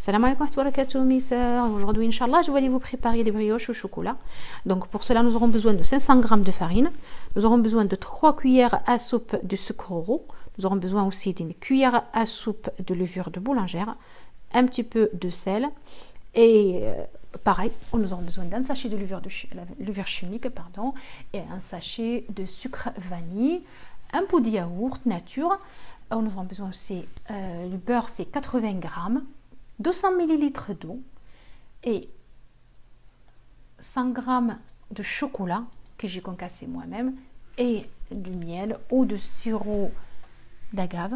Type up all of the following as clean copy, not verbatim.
Salam alaikum wa barakatuh mes sœurs. Aujourd'hui, Inch'Allah, je vais aller vous préparer des brioches au chocolat. Donc pour cela, nous aurons besoin de 500 g de farine. Nous aurons besoin de 3 cuillères à soupe de sucre roux. Nous aurons besoin aussi d'une cuillère à soupe de levure de boulangère, un petit peu de sel et pareil, nous aurons besoin d'un sachet de levure chimique et un sachet de sucre vanille, un pot de yaourt nature. Nous aurons besoin aussi du beurre, c'est 80 g, 200 ml d'eau et 100 g de chocolat que j'ai concassé moi-même et du miel ou de sirop d'agave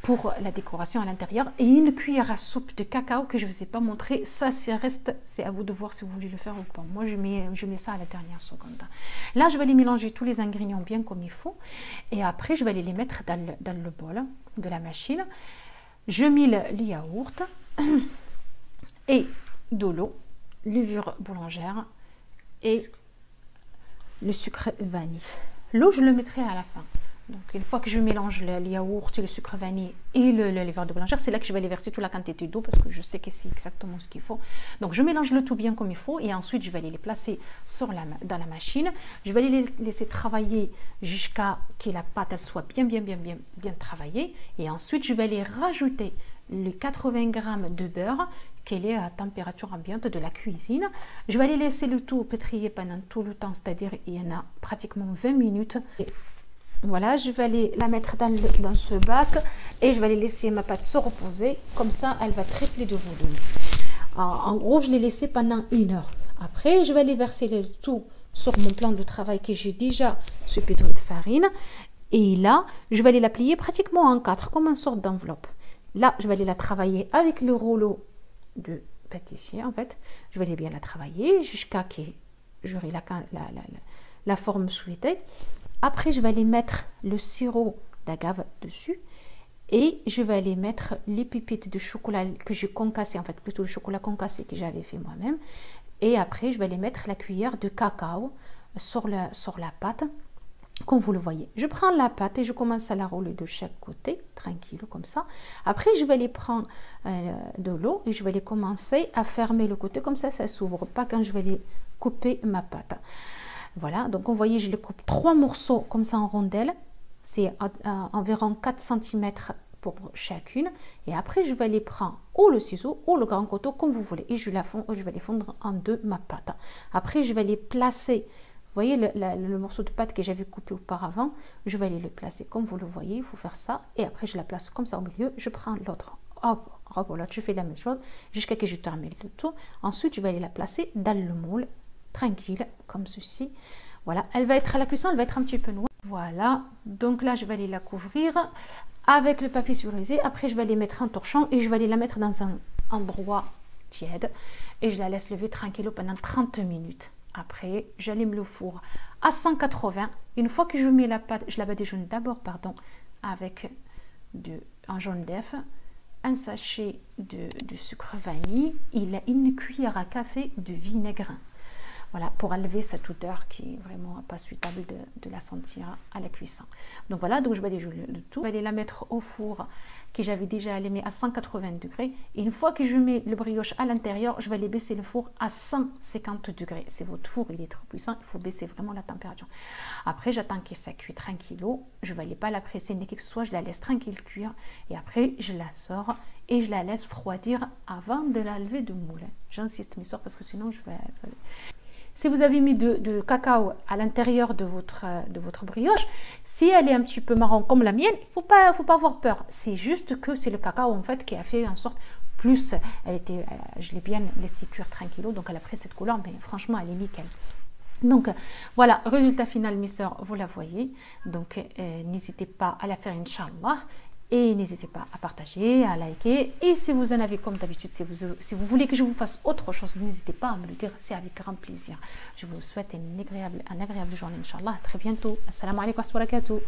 pour la décoration à l'intérieur et une cuillère à soupe de cacao que je ne vous ai pas montré. Ça, c'est à vous de voir si vous voulez le faire ou pas. Moi, je mets ça à la dernière seconde. Là, je vais les mélanger tous les ingrédients bien comme il faut et après, je vais les mettre dans le bol de la machine. Je mille le yaourt et de l'eau, levure boulangère et le sucre vanille. L'eau, je le mettrai à la fin. Donc, une fois que je mélange le yaourt, le sucre vanille et le levure de boulangère, c'est là que je vais aller verser toute la quantité d'eau parce que je sais que c'est exactement ce qu'il faut. Donc, je mélange le tout bien comme il faut et ensuite, je vais aller les placer dans la machine. Je vais les laisser travailler jusqu'à ce que la pâte elle soit bien travaillée. Et ensuite, je vais aller rajouter les 80 g de beurre qu'elle est à température ambiante de la cuisine. Je vais aller laisser le tout pétrir pendant tout le temps, c'est-à-dire il y en a pratiquement 20 minutes. Voilà, je vais aller la mettre dans ce bac et je vais aller laisser ma pâte se reposer. Comme ça, elle va tripler de volume. En gros, je l'ai laissé pendant 1 heure. Après, je vais aller verser le tout sur mon plan de travail que j'ai déjà saupoudré de farine. Et là, je vais aller la plier pratiquement en 4, comme une sorte d'enveloppe. Là, je vais aller la travailler avec le rouleau de pâtissier, en fait. Je vais aller bien la travailler jusqu'à ce que j'aurai la forme souhaitée. Après, je vais aller mettre le sirop d'agave dessus et je vais aller mettre les pépites de chocolat que j'ai concassé, en fait, plutôt le chocolat concassé que j'avais fait moi-même. Et après, je vais aller mettre la cuillère de cacao sur la pâte, comme vous le voyez. Je prends la pâte et je commence à la rouler de chaque côté, tranquille, comme ça. Après, je vais aller prendre de l'eau et je vais aller commencer à fermer le côté, comme ça ne s'ouvre pas quand je vais aller couper ma pâte. Voilà, donc vous voyez, je les coupe 3 morceaux comme ça en rondelles. C'est environ 4 cm pour chacune. Et après, je vais les prendre ou le ciseau ou le grand couteau, comme vous voulez. Et je vais les fondre en deux, ma pâte. Après, je vais les placer. Vous voyez le morceau de pâte que j'avais coupé auparavant. Je vais aller le placer comme vous le voyez. Il faut faire ça. Et après, je la place comme ça au milieu. Je prends l'autre. Hop, voilà, je fais la même chose jusqu'à ce que je termine le tout. Ensuite, je vais aller la placer dans le moule. Tranquille, comme ceci. Voilà, elle va être à la cuisson, elle va être un petit peu noire. Voilà, donc là, je vais aller la couvrir avec le papier sulfurisé. Après, je vais aller mettre un torchon et je vais aller la mettre dans un endroit tiède. Et je la laisse lever tranquille pendant 30 minutes. Après, j'allume le four à 180. Une fois que je mets la pâte, je la badigeonne d'abord, avec un jaune d'œuf, un sachet de sucre vanille, il a une cuillère à café de vinaigre. Voilà, pour enlever cette odeur qui est vraiment pas souhaitable de la sentir à la cuisson. Donc voilà, donc je vais déjouler le tout. Je vais aller la mettre au four que j'avais déjà allumé à 180 degrés. Et une fois que je mets le brioche à l'intérieur, je vais aller baisser le four à 150 degrés. C'est votre four, il est trop puissant, il faut baisser vraiment la température. Après, j'attends que ça cuit tranquillement. Je ne vais aller pas la presser ni que ce soit, je la laisse tranquille cuire. Et après, je la sors et je la laisse refroidir avant de la lever de moule. J'insiste, mes soeurs, parce que sinon, je vais... Si vous avez mis de cacao à l'intérieur de votre brioche, si elle est un petit peu marron comme la mienne, il faut pas avoir peur. C'est juste que c'est le cacao en fait qui a fait en sorte plus, je l'ai bien laissé cuire tranquillo, donc elle a pris cette couleur, mais franchement elle est nickel. Donc voilà, résultat final mes soeurs, vous la voyez. Donc n'hésitez pas à la faire Inch'Allah. Et n'hésitez pas à partager, à liker. Et si vous en avez comme d'habitude, si vous voulez que je vous fasse autre chose, n'hésitez pas à me le dire, c'est avec grand plaisir. Je vous souhaite une agréable journée, Inch'Allah. À très bientôt. Assalamu alaikum wa barakatuh.